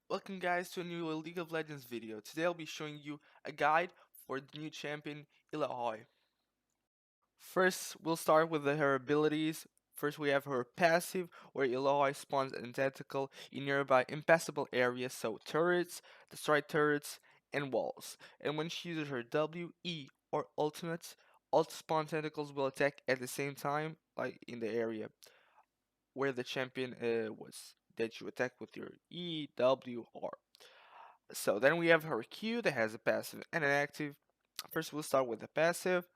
Welcome guys to a new League of Legends video. Today I'll be showing you a guide for the new champion Illaoi. First, we'll start with her abilities. First we have her passive, where Illaoi spawns an tentacle in nearby impassable areas, so turrets, destroy turrets, and walls. And when she uses her W, E, or ultimates, all spawn tentacles will attack at the same time, like in the area where the champion was, that you attack with your E, W, R. So then we have her Q that has a passive and an active. First we'll start with the passive.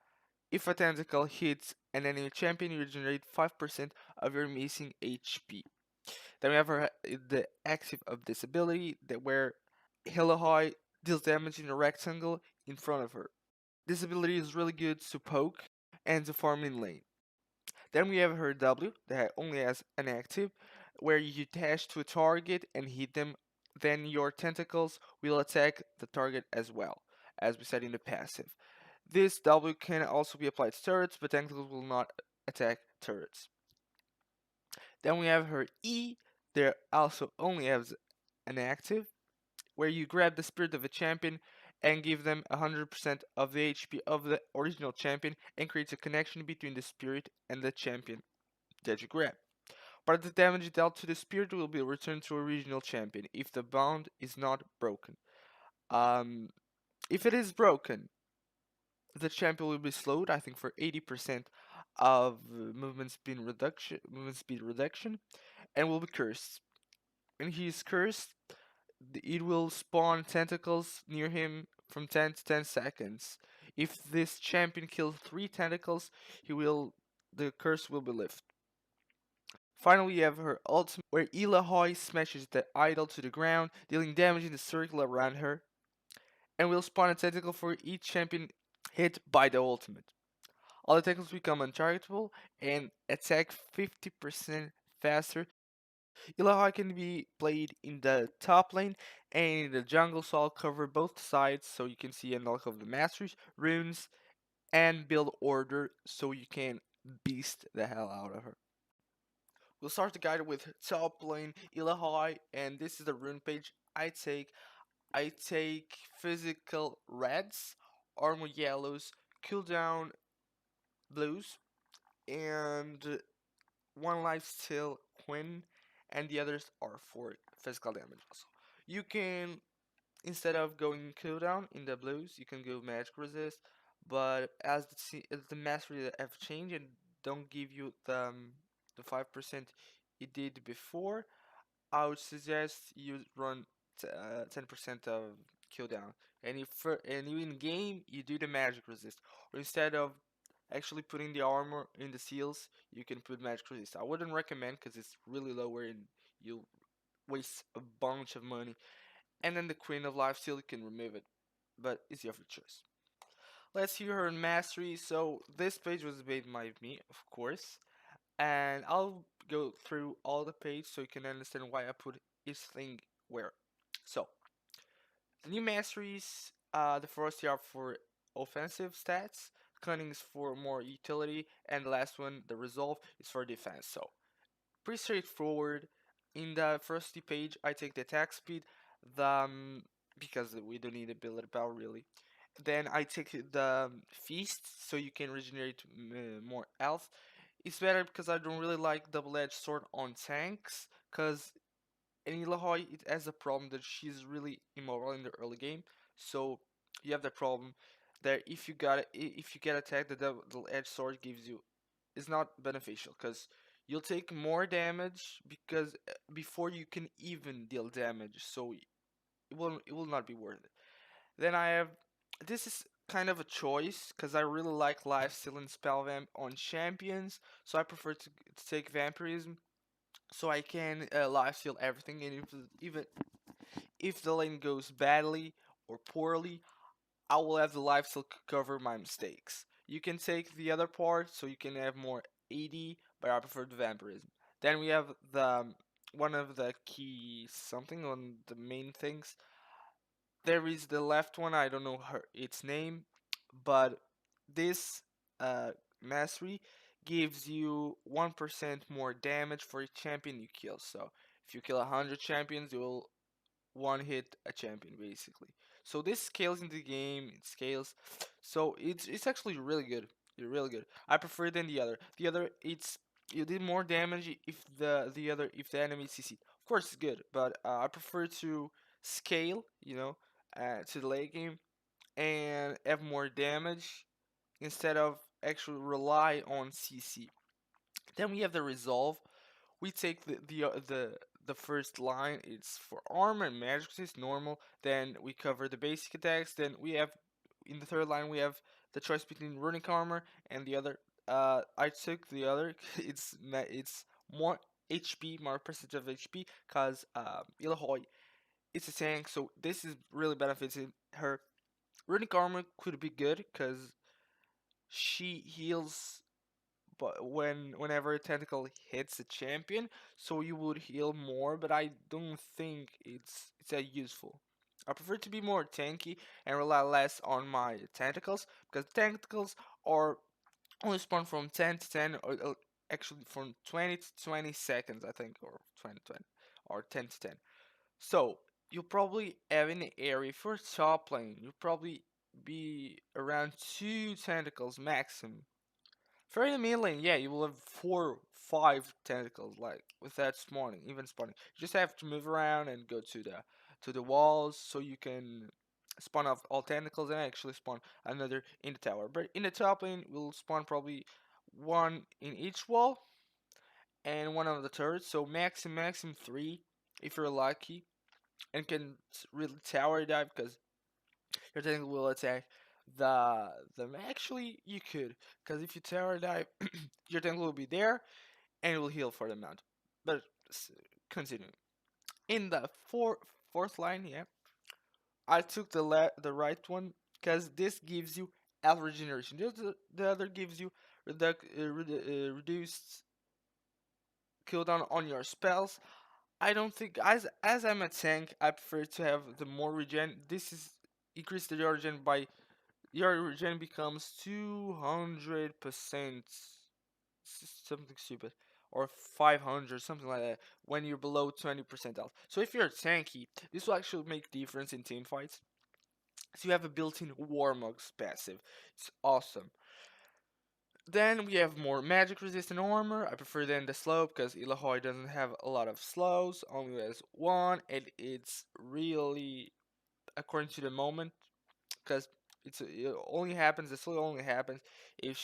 If a tentacle hits an enemy champion, you regenerate 5% of your missing HP. Then we have the active of this ability, that where Illaoi deals damage in a rectangle in front of her. This ability is really good to poke and to farm in lane. Then we have her W that only has an active, where you attach to a target and hit them, then your tentacles will attack the target as well, as we said in the passive. This W can also be applied to turrets, but tentacles will not attack turrets. Then we have her E, that also only has an active, where you grab the spirit of a champion and give them 100% of the HP of the original champion, and creates a connection between the spirit and the champion that you grab. Part of the damage dealt to the spirit will be returned to original champion if the bond is not broken. Um, if it is broken, the champion will be slowed, I think, for 80% of movement speed reduction, and will be cursed. When he is cursed, it will spawn tentacles near him from 10 to 10 seconds. If this champion kills 3 tentacles, the curse will be lifted. Finally, you have her ultimate, where Illaoi smashes the idol to the ground, dealing damage in the circle around her, and will spawn a tentacle for each champion hit by the ultimate. All the tentacles become untargetable and attack 50% faster. Illaoi can be played in the top lane and in the jungle, so I'll cover both sides so you can see unlock of the masteries, runes, and build order so you can beast the hell out of her. We'll start the guide with top lane Illaoi, and this is the rune page I take physical reds, armor yellows, cooldown blues, and one lifesteal queen, and the others are for physical damage also. You can, instead of going cooldown in the blues, you can go magic resist, but as the mastery have changed and don't give you the 5% it did before, I would suggest you run 10% of cooldown, and and you in game you do the magic resist, or instead of actually putting the armor in the seals, you can put magic resist. I wouldn't recommend because it's really lower and you'll waste a bunch of money. And then the Queen of Life Steal, you can remove it, but it's your choice. Let's hear her mastery. So this page was made by me, of course, and I'll go through all the page so you can understand why I put each thing where. So the new masteries, the first are for offensive stats, cunning is for more utility, and the last one, the resolve, is for defense. So pretty straightforward. In the first page, I take the attack speed, the because we don't need ability power really. Then I take the feast, so you can regenerate more health. It's better because I don't really like double-edged sword on tanks, because in Illaoi it has a problem that she's really immobile in the early game. So you have the problem that if you get attacked, the double-edged sword gives you is not beneficial, because you'll take more damage because before you can even deal damage, so it will not be worth it. Then I have, this is kind of a choice because I really like lifesteal and spell vamp on champions, so I prefer to take vampirism so I can lifesteal everything, and even if the lane goes badly or poorly, I will have the lifesteal cover my mistakes. You can take the other part so you can have more AD, but I prefer the vampirism. Then we have the one of the key something on the main things. There is the left one. I don't know its name, but this uh, mastery gives you 1% more damage for each champion you kill. So if you kill 100 champions, you will one hit a champion basically. So this scales in the game. It scales, so it's actually really good. You're really good. I prefer it than the other. The other, it's you did more damage if the enemy CC. Of course, it's good, but I prefer to scale. To the late game and have more damage instead of actually rely on CC. Then we have the resolve. We take the first line. It's for armor and magic resist normal. Then we cover the basic attacks. Then we have in the third line we have the choice between runic armor and the other. I took the other. It's more HP, more percentage of HP, cause Illaoi it's a tank, so this is really benefiting her. Runic armor could be good because she heals but whenever a tentacle hits a champion, so you would heal more, but I don't think it's that useful. I prefer to be more tanky and rely less on my tentacles because tentacles are only spawn from 10 to 10 or actually from 20 to 20 seconds I think, or 20 to 20 or 10 to 10. So you'll probably have an area for top lane. You'll probably be around 2 tentacles maximum for the mid lane, yeah, you will have 4, 5 tentacles, like without spawning, even spawning. You just have to move around and go to the walls so you can spawn off all tentacles and actually spawn another in the tower. But in the top lane, we'll spawn probably one in each wall and one on the turret. So maximum 3 if you're lucky, and can really tower dive because your tentacle will attack the actually you could, because if you tower dive your tentacle will be there and it will heal for the amount. But continuing in the fourth line, yeah, I took the right one because this gives you health regeneration. The other gives you reduced cooldown on your spells. I don't think as I'm a tank, I prefer to have the more regen. This is increase the regen by your regen becomes 200%, something stupid, or 500, something like that, when you're below 20% health. So if you're tanky, this will actually make difference in team fights. So you have a built-in Warmog's passive. It's awesome. Then we have more magic resistant armor. I prefer than the slow because Illaoi doesn't have a lot of slows, only has one, and it's really according to the moment because it only happens. The slow only happens if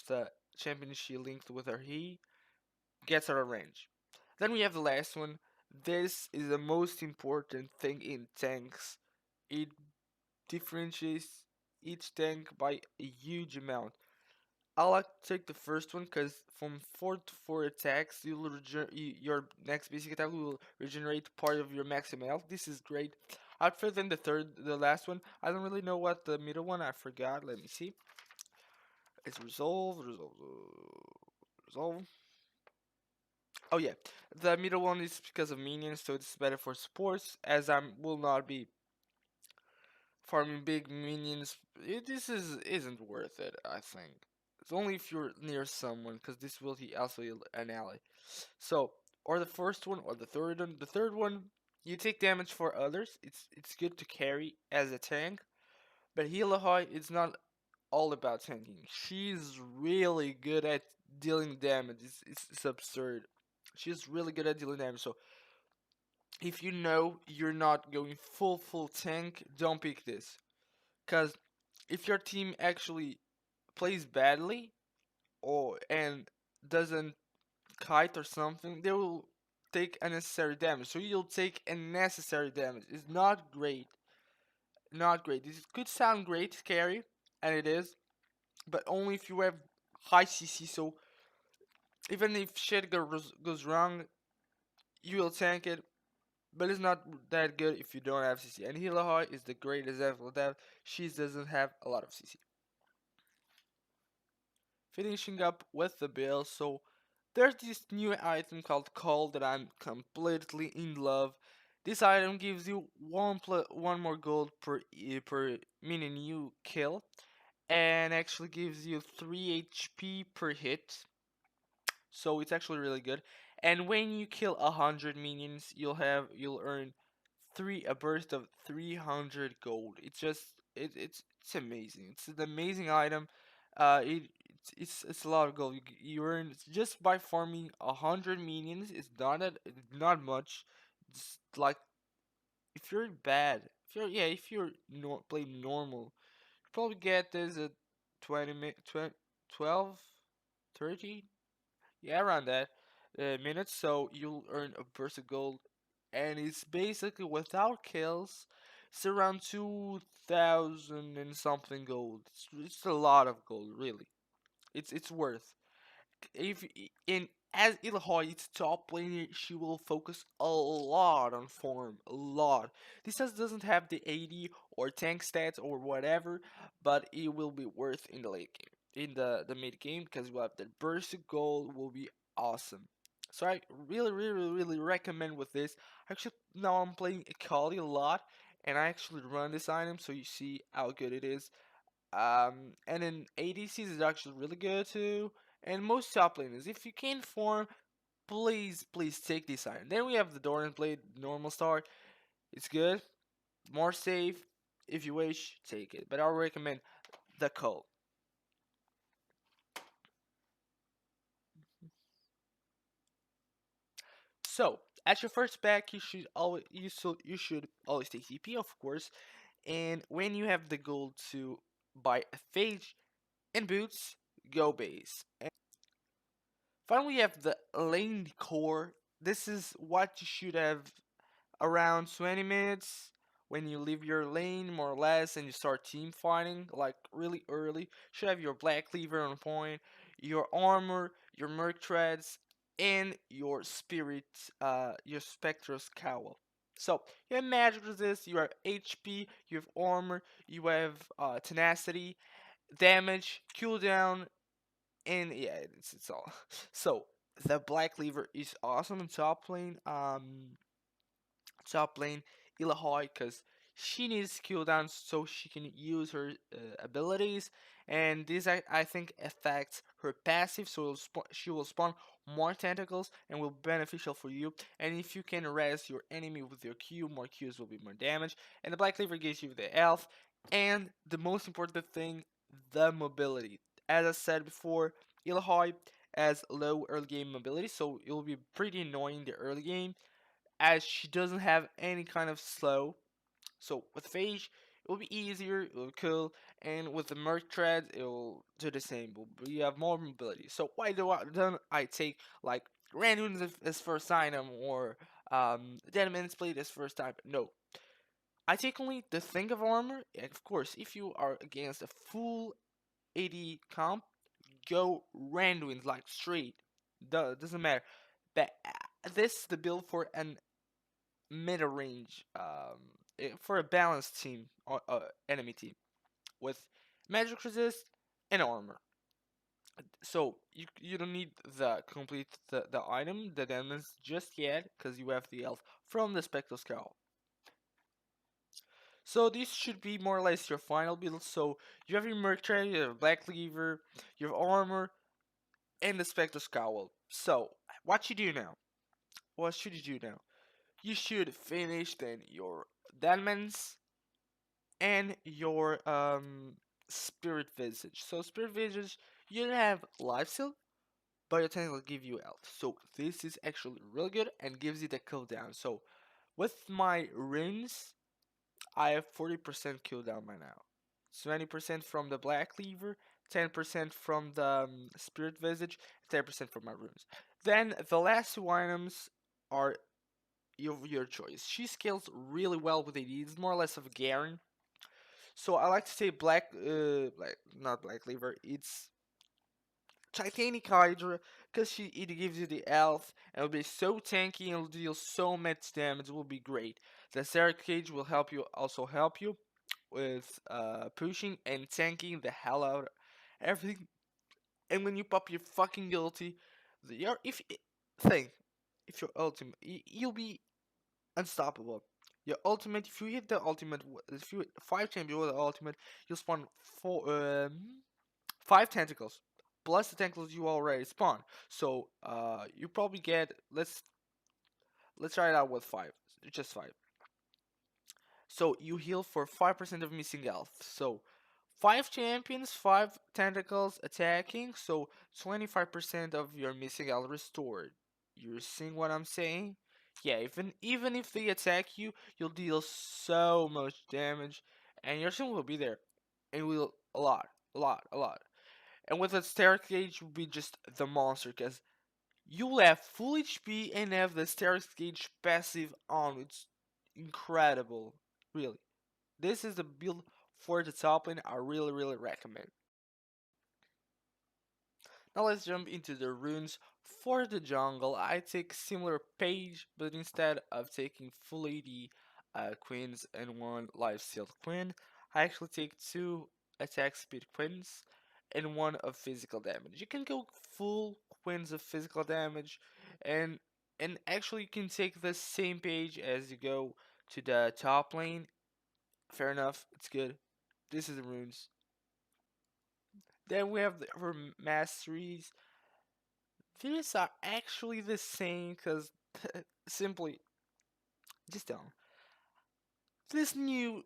the champion she linked with her he gets out of range. Then we have the last one. This is the most important thing in tanks. It differentiates each tank by a huge amount. I like to take the first one because from 4 to 4 attacks, your next basic attack will regenerate part of your maximum health. This is great. I'd prefer than the last one. I don't really know what the middle one. I forgot. Let me see. It's resolve. Oh yeah, the middle one is because of minions, so it's better for supports. As I will not be farming big minions, this isn't worth it. I think it's only if you're near someone, because this will he also heal an ally. So, or the first one, or the third one. The third one, you take damage for others. It's good to carry as a tank, but Illaoi is not all about tanking. She's really good at dealing damage. It's absurd. She's really good at dealing damage. So if you know you're not going full tank, don't pick this. Cause if your team actually plays badly and doesn't kite or something, they will take unnecessary damage. So you'll take unnecessary damage. It's not great. Not great. This could sound great, scary, and it is, but only if you have high CC. So even if shit goes wrong, you will tank it, but it's not that good if you don't have CC. And Illaoi is the great example of that. She doesn't have a lot of CC. Finishing up with the build, so there's this new item called Call that I'm completely in love. This item gives you one more gold per minion you kill, and actually gives you 3 HP per hit. So it's actually really good. And when you kill 100 minions, you'll earn a burst of 300 gold. It's amazing. It's an amazing item. It's a lot of gold. You earn just by farming 100 minions. It's not much. It's like if you're bad, if you're playing normal, you probably get this at 12, 30, yeah, around that minutes. So you'll earn a burst of gold, and it's basically without kills. It's around 2,000 and something gold. It's a lot of gold, really. It's worth if in as Illaoi's top laner, she will focus a lot on form, a lot. This doesn't have the AD or tank stats or whatever, but it will be worth in the late game, in the mid game, because you have the burst of gold will be awesome. So I really recommend with this. Actually, now I'm playing Akali a lot, and I actually run this item, so you see how good it is. And then ADCs is actually really good too. And most top laners, if you can farm, please take this iron. Then we have the Doran Blade, normal start. It's good, more safe. If you wish, take it. But I recommend the Cult. So at your first pack, you should always take TP, of course. And when you have the gold to buy a Phage and boots, go base. Finally, we have the lane core. This is what you should have around 20 minutes when you leave your lane, more or less, and you start team fighting, like really early. You should have your black cleaver on point, your armor, your merc treads, and your spectre's cowl. So you have magic resist, you have HP, you have armor, you have tenacity, damage, cooldown, and yeah, it's all. So the black lever is awesome in top lane Illaoi, because she needs cooldown so she can use her abilities, and this I think affects her passive, so she will spawn more tentacles and will be beneficial for you. And if you can res your enemy with your Q, more Qs will be more damage. And the black cleaver gives you the health, and the most important thing, the mobility. As I said before, Illaoi has low early game mobility, so it will be pretty annoying in the early game as she doesn't have any kind of slow. So with Phage, it will be easier, it will kill, and with the Merc Tread, it will do the same, but you have more mobility. So why don't I take like Randuin as first item or Dead Man's Blade as first item? No. I take only the thing of armor, and of course, if you are against a full AD comp, go Randuin like straight. Doesn't matter. But this is the build for an mid range for a balanced team or enemy team with magic resist and armor. So you don't need the complete the item the damage just yet because you have the elf from the spectral scowl. So this should be more or less your final build. So you have your merchant, you have black lever, your armor, and the spectral scowl. So what you do now? What should you do now? You should finish then your diamonds and your spirit visage. So spirit visage, you don't have life steal, but your tank will give you health. So this is actually really good and gives you the cooldown. So with my runes, I have 40% cooldown by now. 20% from the black cleaver, 10% from the spirit visage, 10% from my runes. Then the last two items are your choice. She scales really well with AD. It's more or less of a Garen. So I like to say not black liver. It's Titanic Hydra because it gives you the health and will be so tanky and will deal so much damage. It will be great. The Sarah Cage will help you with pushing and tanking the hell out of everything. And when you pop your fucking guilty, the your if think if your ultimate you'll be unstoppable. Your ultimate, if you hit the ultimate, if you hit 5 champions with the ultimate, you'll spawn five tentacles plus the tentacles you already spawned. So you probably get let's try it out with five, just five. So you heal for 5% of missing health. So 5 champions, 5 tentacles attacking, so 25% of your missing health restored. You're seeing what I'm saying? Yeah, even if they attack you, you'll deal so much damage, and your team will be there, and will a lot, a lot, a lot. And with a static gauge, you'll be just the monster, cause you'll have full HP and have the static gauge passive on. It's incredible, really. This is the build for the top lane I really recommend. Now let's jump into the runes. For the jungle, I take similar page, but instead of taking full AD queens and one lifesteal queen, I actually take two attack speed queens and one of physical damage. You can go full queens of physical damage, and actually you can take the same page as you go to the top lane. Fair enough, it's good. This is the runes. Then we have our masteries. These are actually the same because simply, just don't. This new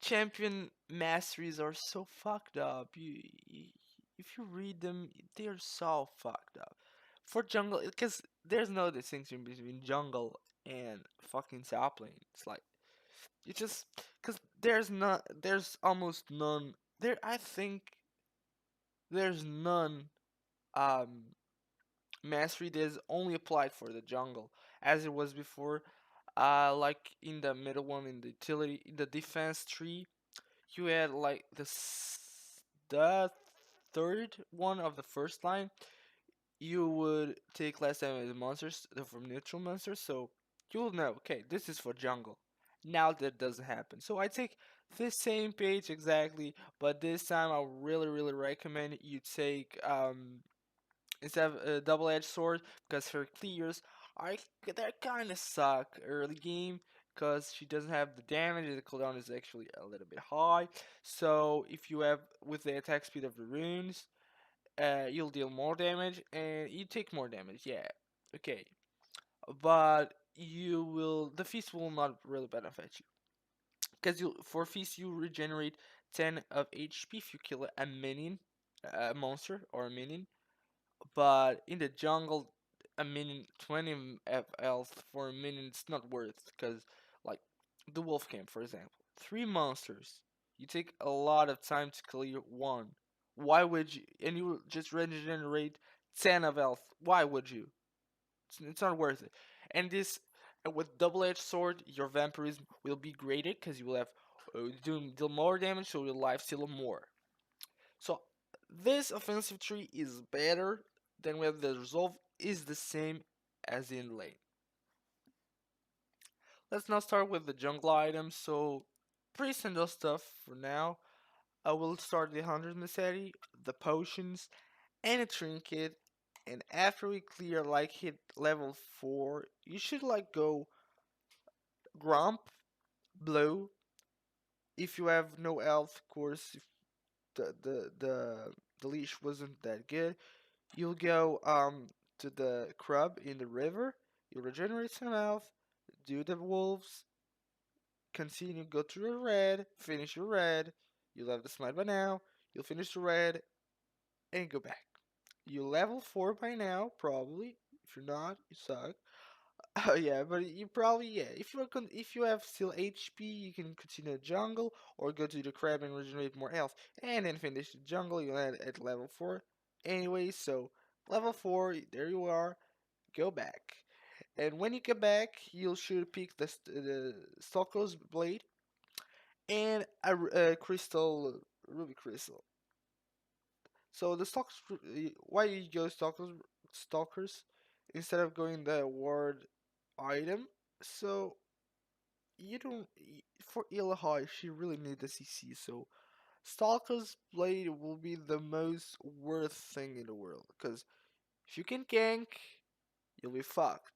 champion masteries are so fucked up. If you read them, they are so fucked up. For jungle, because there's no distinction between jungle and fucking top lane. It's like you just because there's almost none. I think there's none um mastery that is only applied for the jungle as it was before. Like in the middle one, in the utility, in the defense tree, you had like the third one of the first line. You would take less damage monsters from neutral monsters, so you'll know. Okay, this is for jungle. Now that doesn't happen, so I take this same page exactly, but this time I really recommend you take instead of a double-edged sword because her clears are that kind of suck early game because she doesn't have the damage. The cooldown is actually a little bit high. So if you have with the attack speed of the runes, you'll deal more damage and you take more damage. Yeah, okay, but you will the feast will not really benefit you because you for feast you regenerate 10 of HP if you kill a minion, a monster or a minion. But in the jungle, a minute 20 health for a minute it's not worth because like the wolf camp for example, 3 monsters, you take a lot of time to clear one. Why would you? And you just regenerate 10 of health. Why would you? It's not worth it. And this with double-edged sword, your vampirism will be graded because you will have deal more damage, so your life steal more. So this offensive tree is better than where the resolve is the same as in lane. Let's now start with the jungle items. So pretty simple stuff for now. I will start the 100 necessity, the potions, and a trinket. And after we clear like hit level 4, you should like go Grump, Blue. If you have no elf, of course, if the leash wasn't that good, you'll go to the crab in the river. You'll regenerate some health. Do the wolves. Continue. Go to the red. Finish your red. You'll have the smite by now. You'll finish the red and go back. You're level 4 by now, probably. If you're not, you suck. Oh yeah, but you probably yeah. If you have still HP, you can continue jungle or go to the crab and regenerate more health, and then finish the jungle. You land at level 4. Anyway, so level 4, there you are. Go back, and when you get back, you should pick the Stalker's blade and a crystal ruby crystal. So the stalkers, why you go stalkers instead of going the ward item? So you don't for Illaoi, she really need the CC. So Stalker's blade will be the most worth thing in the world because if you can gank, you'll be fucked.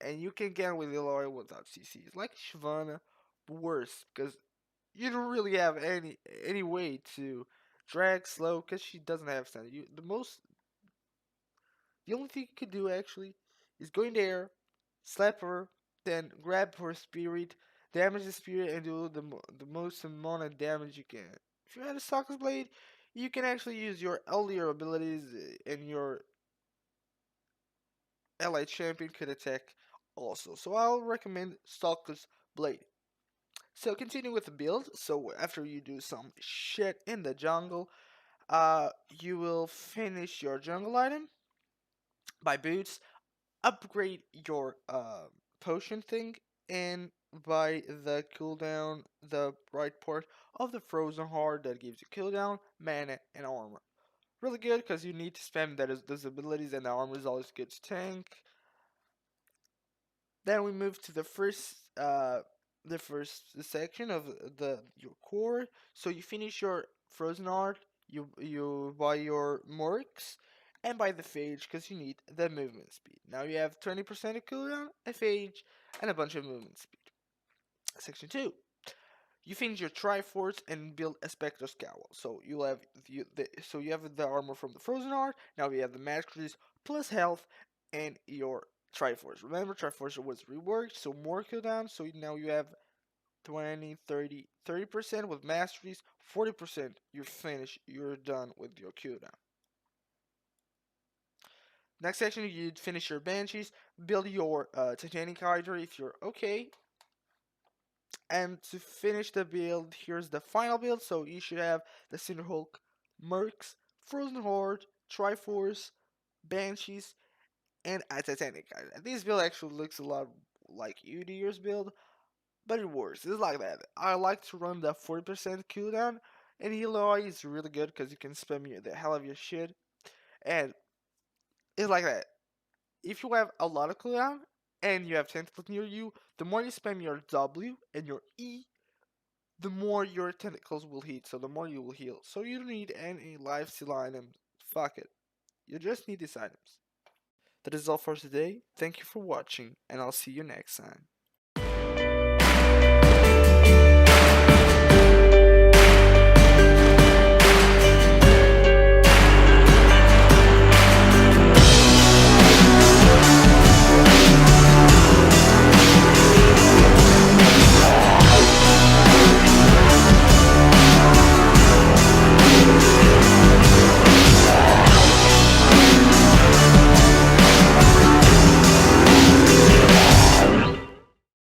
and you can get with Illaoi without CCs. Like Shyvana, but worse, because you don't really have any way to drag slow, because she doesn't have stun. The only thing you could do actually is go in there, slap her, then grab her spirit, damage the spirit, and do the most amount of damage you can. If you had a Stalker's Blade, you can actually use your earlier abilities, and your allied champion could attack also. So I'll recommend Stalker's Blade. So continue with the build. So after you do some shit in the jungle, you will finish your jungle item by boots, upgrade your potion thing, and buy the cooldown, the right part of the frozen heart that gives you cooldown, mana, and armor. Really good because you need to spam those abilities, and the armor is always good to tank. Then we move to the first section of your core. So you finish your frozen art, you buy your mercs, and buy the phage because you need the movement speed. Now you have 20% of cooldown, a phage, and a bunch of movement speed. Section 2. You finish your Triforce and build a Spectre Scowl. So you have the armor from the Frozen Art. Now you have the Masteries plus health and your Triforce. Remember, Triforce was reworked, so more cooldown. So now you have 20, 30% with Masteries, 40%. You're finished. You're done with your cooldown. Next section, you finish your Banshees, build your Titanic Hydra if you're okay, and to finish the build, here's the final build. So you should have the Cinderhulk, Mercs, Frozen Horde, Triforce, Banshees, and a Titanic. This build actually looks a lot like UDR's build, but it works. It's like that. I like to run the 40% cooldown, and Illaoi is really good because you can spam the hell of your shit. And it's like that. If you have a lot of cooldown and you have tentacles near you, the more you spam your W and your E, the more your tentacles will hit, so the more you will heal. So you don't need any lifesteal items. Fuck it. You just need these items. That is all for today. Thank you for watching, and I'll see you next time.